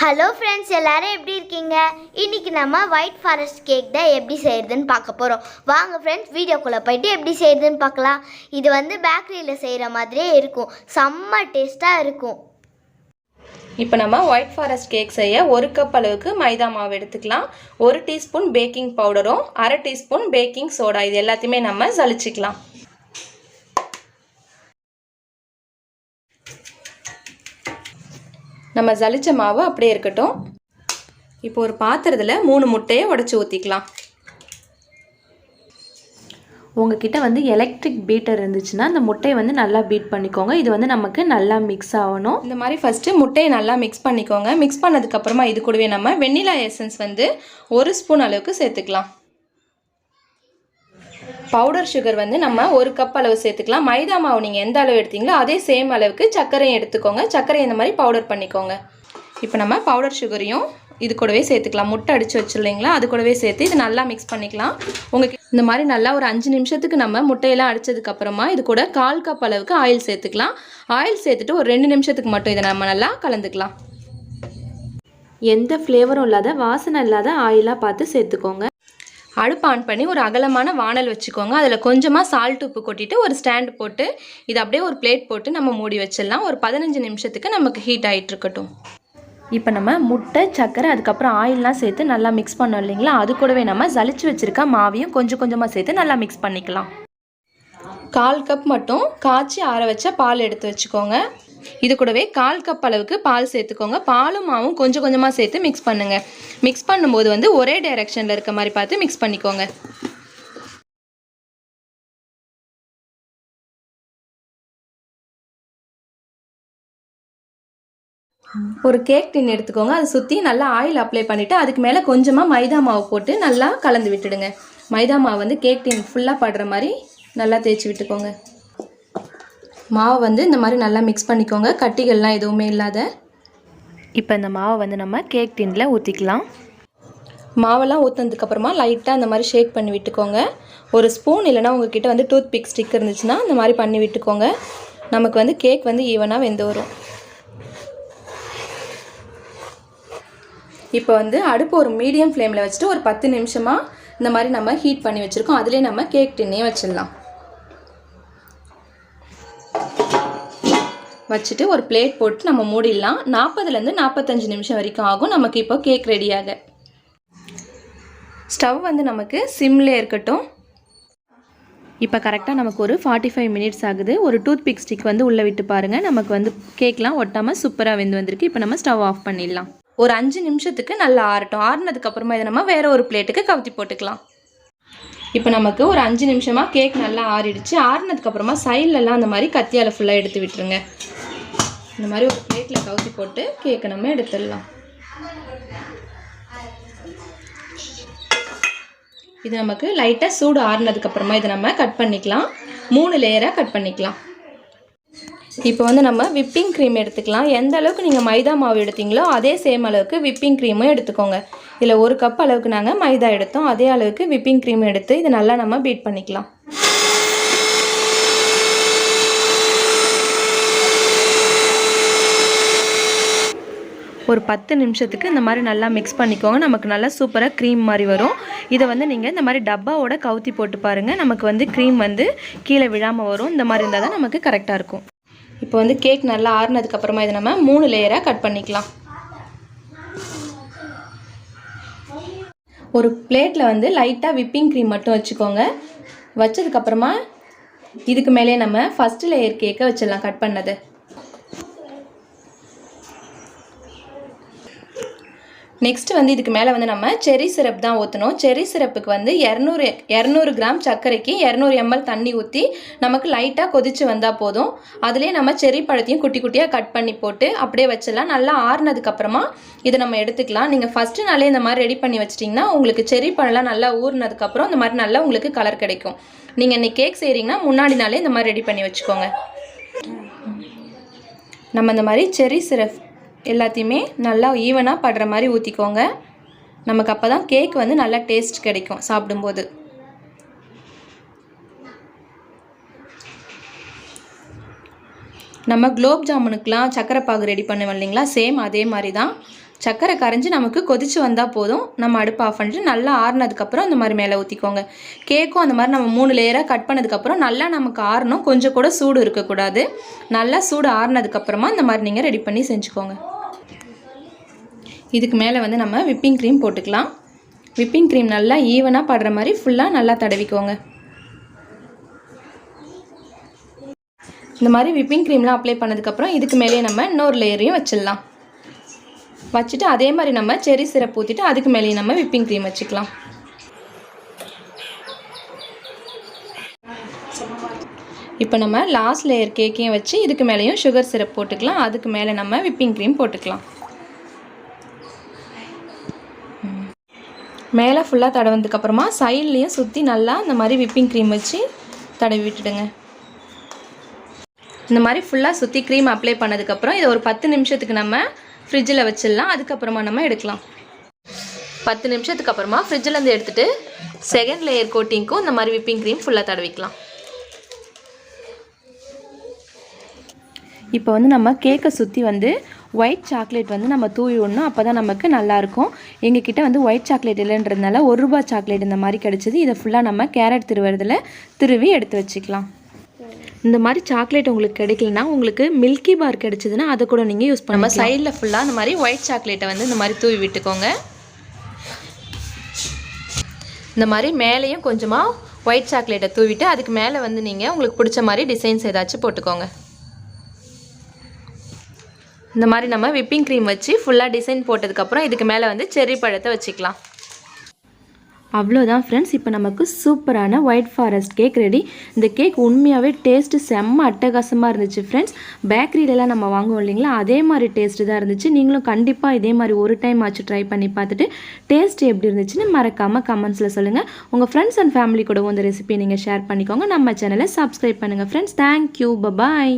Hello friends, எல்லாரும் எப்படி இருக்கீங்க? இன்னைக்கு நம்ம ஒயிட் ஃபாரஸ்ட் கேக் தான் எப்படி செய்யறதுன்னு பார்க்க போகிறோம். வாங்க ஃப்ரெண்ட்ஸ், வீடியோக்குள்ளே போயிட்டு எப்படி செய்யறதுன்னு பார்க்கலாம். இது பேக்கரியில் செய்கிற மாதிரியே இருக்கும், செம்ம டேஸ்ட்டாக இருக்கும். இப்போ நம்ம ஒயிட் ஃபாரஸ்ட் கேக் செய்ய 1 கப் அளவுக்கு மைதா மாவு எடுத்துக்கலாம். 1 டீஸ்பூன் பேக்கிங் பவுடரும் 1/2 டீஸ்பூன் பேக்கிங் சோடா இது எல்லாத்தையுமே நம்ம சலிச்சுக்கலாம். நம்ம ஜலிச்ச மாவு அப்படியே இருக்கட்டும். இப்போ ஒரு பாத்திரத்தில் 3 முட்டையை உடைச்சி ஊற்றிக்கலாம். உங்ககிட்ட எலக்ட்ரிக் பீட்டர் இருந்துச்சுன்னா அந்த முட்டையை நல்லா பீட் பண்ணிக்கோங்க. இது நமக்கு நல்லா மிக்ஸ் ஆகணும். இந்த மாதிரி ஃபஸ்ட்டு முட்டையை நல்லா மிக்ஸ் பண்ணிக்கோங்க. மிக்ஸ் பண்ணதுக்கப்புறமா இது கூடவே நம்ம வெண்ணிலா எசன்ஸ் 1 ஸ்பூன் அளவுக்கு சேர்த்துக்கலாம். பவுடர் சுகர் நம்ம 1 கப் அளவு சேர்த்துக்கலாம். மைதா மாவு நீங்கள் எந்த அளவு எடுத்தீங்களோ அதே சேம் அளவுக்கு சர்க்கரையும் எடுத்துக்கோங்க. சர்க்கரை இந்த மாதிரி பவுடர் பண்ணிக்கோங்க. இப்போ நம்ம பவுடர் சுகரையும் இது கூடவே சேர்த்துக்கலாம். முட்டை அடித்து வச்சுருந்தீங்களா அது கூடவே சேர்த்து இது நல்லா மிக்ஸ் பண்ணிக்கலாம். உங்களுக்கு இந்த மாதிரி நல்லா ஒரு 5 நிமிஷத்துக்கு நம்ம முட்டையெல்லாம் அடித்ததுக்கப்புறமா இது கூட 1/4 கப் அளவுக்கு ஆயில் சேர்த்துக்கலாம். ஆயில் சேர்த்துட்டு ஒரு 2 நிமிஷத்துக்கு மட்டும் இதை நம்ம நல்லா கலந்துக்கலாம். எந்த ஃப்ளேவரும் இல்லாத வாசனை இல்லாத ஆயிலாக பார்த்து சேர்த்துக்கோங்க. அடுப்பு ஆன் பண்ணி ஒரு அகலமான வானல் வச்சுக்கோங்க. அதில் கொஞ்சமாக சால்ட் உப்பு கொட்டிட்டு ஒரு ஸ்டாண்டு போட்டு இது அப்படியே ஒரு பிளேட் போட்டு நம்ம மூடி வச்சிடலாம். ஒரு 15 நிமிஷத்துக்கு நமக்கு ஹீட் ஆகிட்டு இருக்கட்டும். இப்போ நம்ம முட்டை சர்க்கரை அதுக்கப்புறம் ஆயிலெலாம் சேர்த்து நல்லா மிக்ஸ் பண்ணோம் இல்லைங்களா, அது கூடவே நம்ம ஜலிச்சு வச்சுருக்க மாவையும் கொஞ்சம் கொஞ்சமாக சேர்த்து நல்லா மிக்ஸ் பண்ணிக்கலாம். 1/4 கப் மட்டும் காய்ச்சி ஆற வச்ச பால் எடுத்து வச்சுக்கோங்க. இது கூடவே 1/4 கப் அளவுக்கு பால் சேர்த்துக்கோங்க. பாலும் மாவும் கொஞ்சம் கொஞ்சமாக சேர்த்து மிக்ஸ் பண்ணுங்கள். மிக்ஸ் பண்ணும்போது ஒரே டைரெக்ஷனில் இருக்க மாதிரி பார்த்து மிக்ஸ் பண்ணிக்கோங்க. ஒரு கேக் டின் எடுத்துக்கோங்க. அதை சுற்றி நல்லா ஆயில் அப்ளை பண்ணிவிட்டு அதுக்கு மேலே கொஞ்சமாக மைதா மாவு போட்டு நல்லா கலந்து விட்டுடுங்க. மைதா மாவு கேக் டின் ஃபுல்லாக படுற மாதிரி நல்லா தேய்ச்சி விட்டுக்கோங்க. மாவு இந்த மாதிரி நல்லா மிக்ஸ் பண்ணிக்கோங்க, கட்டிகள்லாம் எதுவுமே இல்லாத. இப்போ இந்த மாவை நம்ம கேக் டின்னில் ஊற்றிக்கலாம். மாவெல்லாம் ஊற்றினதுக்கப்புறமா லைட்டாக இந்த மாதிரி ஷேக் பண்ணி விட்டுக்கோங்க. ஒரு ஸ்பூன் இல்லைனா உங்கள்கிட்ட டூத் பிக் ஸ்டிக் இருந்துச்சுன்னா இந்த மாதிரி பண்ணி விட்டுக்கோங்க. நமக்கு கேக் ஈவனாக வெந்து வரும். இப்போ அடுப்பு ஒரு மீடியம் ஃப்ளேமில் வச்சுட்டு ஒரு 10 நிமிஷமாக இந்த மாதிரி நம்ம ஹீட் பண்ணி வச்சுருக்கோம். அதிலே நம்ம கேக் டின்னே வச்சிடலாம். வச்சுட்டு ஒரு பிளேட் போட்டு நம்ம மூடிடலாம். 40லேருந்து 45 நிமிஷம் வரைக்கும் ஆகும் நமக்கு இப்போ கேக் ரெடியாக. ஸ்டவ் நமக்கு சிம்லே இருக்கட்டும். இப்போ கரெக்டாக நமக்கு ஒரு 45 மினிட்ஸ் ஆகுது. ஒரு டூத் பிக் ஸ்டிக் உள்ளே விட்டு பாருங்கள். நமக்கு கேக்லாம் ஒட்டாமல் சூப்பராக வந்திருக்கு. இப்போ நம்ம ஸ்டவ் ஆஃப் பண்ணிடலாம். ஒரு 5 நிமிஷத்துக்கு நல்லா ஆறட்டும். ஆறுனதுக்கப்புறமா இதை நம்ம வேறு ஒரு பிளேட்டுக்கு கவுத்தி போட்டுக்கலாம். இப்போ நமக்கு ஒரு 5 நிமிஷமாக கேக் நல்லா ஆறிடுச்சு. ஆறுனதுக்கப்புறமா சைட்லலாம் அந்த மாதிரி கத்தியால் ஃபுல்லாக எடுத்து விட்டுருங்க. இந்த மாதிரி ஒரு பிளேட்டில் கவுத்தி போட்டு கேக்கை நம்ம எடுத்துடலாம். இது நமக்கு லைட்டாக சூடு ஆறுனதுக்கப்புறமா இதை நம்ம கட் பண்ணிக்கலாம். 3 லேயராக கட் பண்ணிக்கலாம். இப்போ நம்ம விப்பிங் க்ரீம் எடுத்துக்கலாம். எந்த அளவுக்கு நீங்கள் மைதா மாவு எடுத்தீங்களோ அதே சேம் அளவுக்கு விப்பிங் க்ரீமும் எடுத்துக்கோங்க. இதில் 1 கப் அளவுக்கு நாங்கள் மைதா எடுத்தோம். அதே அளவுக்கு விப்பிங் க்ரீம் எடுத்து இதை நல்லா நம்ம பீட் பண்ணிக்கலாம். ஒரு 10 நிமிஷத்துக்கு இந்த மாதிரி நல்லா மிக்ஸ் பண்ணிக்கோங்க. நமக்கு நல்லா சூப்பராக க்ரீம் மாதிரி வரும். இதை நீங்கள் இந்த மாதிரி டப்பாவோட கவுத்தி போட்டு பாருங்கள். நமக்கு க்ரீம் கீழே விழாமல் வரும். இந்த மாதிரி இருந்தால் தான் நமக்கு கரெக்டாக இருக்கும். இப்போ கேக் நல்லா ஆறுனதுக்கப்புறமா இதை நம்ம 3 லேயராக கட் பண்ணிக்கலாம். ஒரு பிளேட்டில் லைட்டாக விப்பிங் க்ரீம் மட்டும் வச்சுக்கோங்க. வச்சதுக்கப்புறமா இதுக்கு மேலே நம்ம ஃபஸ்ட்டு லேயர் கேக்கை வச்சிடலாம் கட் பண்ணது. நெக்ஸ்ட் இதுக்கு மேலே நம்ம செரி சிரப் தான் ஊற்றணும். செரி சிரப்புக்கு 200 கிராம் சர்க்கரைக்கு 200 ml தண்ணி ஊற்றி நமக்கு லைட்டாக கொதித்து வந்தால் போதும். அதிலே நம்ம செரி பழத்தையும் குட்டி குட்டியாக கட் பண்ணி போட்டு அப்படியே வச்சிடலாம். நல்லா ஆறுனதுக்கப்புறமா இதை நம்ம எடுத்துக்கலாம். நீங்கள் ஃபஸ்ட்டு நாளே இந்த மாதிரி ரெடி பண்ணி வச்சிட்டிங்கன்னா உங்களுக்கு செரி பழம்லாம் நல்லா ஊறினதுக்கப்புறம் இந்த மாதிரி நல்லா உங்களுக்கு கலர் கிடைக்கும். நீங்கள் இன்னைக்கு கேக் செய்கிறீங்கன்னா முன்னாடி நாளே இந்த மாதிரி ரெடி பண்ணி வச்சுக்கோங்க. நம்ம இந்த மாதிரி செரி சிரப் எல்லாத்தையுமே நல்லா ஈவனாக படுற மாதிரி ஊற்றிக்கோங்க. நமக்கு அப்போ தான் கேக் நல்லா டேஸ்ட் கிடைக்கும் சாப்பிடும்போது. நம்ம குலோப் ஜாமுனுக்குலாம் சக்கரை பாகு ரெடி பண்ணுவோம் இல்லைங்களா, சேம் அதே மாதிரி தான். சக்கரை கரைஞ்சி நமக்கு கொதிச்சு வந்தால் போதும். நம்ம அடுப்பு ஆஃப் பண்ணிட்டு நல்லா ஆறுனதுக்கப்புறம் இந்த மாதிரி மேலே ஊற்றிக்கோங்க. கேக்கும் அந்த மாதிரி நம்ம 3 லேயராக கட் பண்ணதுக்கப்புறம் நல்லா நமக்கு ஆறணும். கொஞ்சம் கூட சூடு இருக்கக்கூடாது. நல்லா சூடு ஆறுனதுக்கப்புறமா இந்த மாதிரி நீங்கள் ரெடி பண்ணி செஞ்சுக்கோங்க. இதுக்கு மேலே வந்து நம்ம விப்பிங் க்ரீம் போட்டுக்கலாம். விப்பிங் க்ரீம் நல்லா ஈவனாக படுற மாதிரி ஃபுல்லாக நல்லா தடவிக்கோங்க. இந்த மாதிரி விப்பிங் க்ரீம்லாம் அப்ளை பண்ணதுக்கப்புறம் இதுக்கு மேலேயே நம்ம இன்னொரு லேயரையும் வச்சிடலாம். வச்சுட்டு அதே மாதிரி நம்ம செரி சிரப் ஊற்றிட்டு அதுக்கு மேலேயும் நம்ம விப்பிங் க்ரீம் வச்சுக்கலாம். இப்போ நம்ம லாஸ்ட் லேயர் கேக்கையும் வச்சு இதுக்கு மேலேயும் சுகர் சிரப் போட்டுக்கலாம். அதுக்கு மேலே நம்ம விப்பிங் க்ரீம் போட்டுக்கலாம். மேலே ஃபுல்லாக தடவதுக்கப்புறமா சைட்லேயும் சுற்றி நல்லா இந்த மாதிரி விப்பிங் க்ரீம் வச்சு தடவி விட்டுடுங்க. இந்த மாதிரி ஃபுல்லாக சுற்றி க்ரீம் அப்ளை பண்ணதுக்கப்புறம் இதை ஒரு 10 நிமிஷத்துக்கு நம்ம ஃப்ரிட்ஜில் வச்சிடலாம். அதுக்கப்புறமா நம்ம எடுக்கலாம். 10 நிமிஷத்துக்கு அப்புறமா ஃப்ரிட்ஜிலேருந்து எடுத்துகிட்டு செகண்ட் லேயர் கோட்டிங்க்கும் இந்த மாதிரி விப்பிங் க்ரீம் ஃபுல்லாக தடவிக்கலாம். இப்போ வந்து நம்ம கேக்கை சுற்றி வந்து ஒயிட் சாக்லேட் வந்து நம்ம தூவி விடணும். அப்போ தான் நமக்கு நல்லாயிருக்கும். எங்ககிட்ட வந்து ஒயிட் சாக்லேட் இல்லைன்றதுனால 1 ரூபா சாக்லேட் இந்த மாதிரி கிடச்சிது. இதை ஃபுல்லாக நம்ம கேரட் திருவி எடுத்து வச்சுக்கலாம். இந்த மாதிரி சாக்லேட் உங்களுக்கு கிடைக்கலனா உங்களுக்கு மில்கி பார் கிடைச்சதுன்னா அதை கூட நீங்கள் யூஸ் பண்ணலாம். நம்ம சைடில் ஃபுல்லாக இந்த மாதிரி ஒயிட் சாக்லேட்டை வந்து இந்த மாதிரி தூவி விட்டுக்கோங்க. இந்த மாதிரி மேலேயும் கொஞ்சமாக ஒயிட் சாக்லேட்டை தூவிட்டு அதுக்கு மேலே வந்து நீங்கள் உங்களுக்கு பிடிச்ச மாதிரி டிசைன்ஸ் ஏதாச்சும் போட்டுக்கோங்க. இந்த மாதிரி நம்ம விப்பிங் க்ரீம் வச்சு ஃபுல்லாக டிசைன் போட்டதுக்கப்புறம் இதுக்கு மேலே வந்து செர்ரி பழத்தை வச்சுக்கலாம். அவ்வளோதான் ஃப்ரெண்ட்ஸ். இப்போ நமக்கு சூப்பரான ஒயிட் ஃபாரஸ்ட் கேக் ரெடி. இந்த கேக் உண்மையாகவே டேஸ்ட்டு செம்ம அட்டகாசமாக இருந்துச்சு ஃப்ரெண்ட்ஸ். பேக்கரியிலலாம் நம்ம வாங்குவோம் இல்லைங்களா, அதே மாதிரி டேஸ்ட்டு தான் இருந்துச்சு. நீங்களும் கண்டிப்பாக இதே மாதிரி ஒரு டைம் ஆச்சு ட்ரை பண்ணி பார்த்துட்டு டேஸ்ட் எப்படி இருந்துச்சுன்னு மறக்காமல் கமெண்ட்ஸில் சொல்லுங்கள். உங்கள் ஃப்ரெண்ட்ஸ் அண்ட் ஃபேமிலி கூடவும் இந்த ரெசிபியை நீங்கள் ஷேர் பண்ணிக்கோங்க. நம்ம சேனலை சப்ஸ்கிரைப் பண்ணுங்கள் ஃப்ரெண்ட்ஸ். Thank you, bye bye.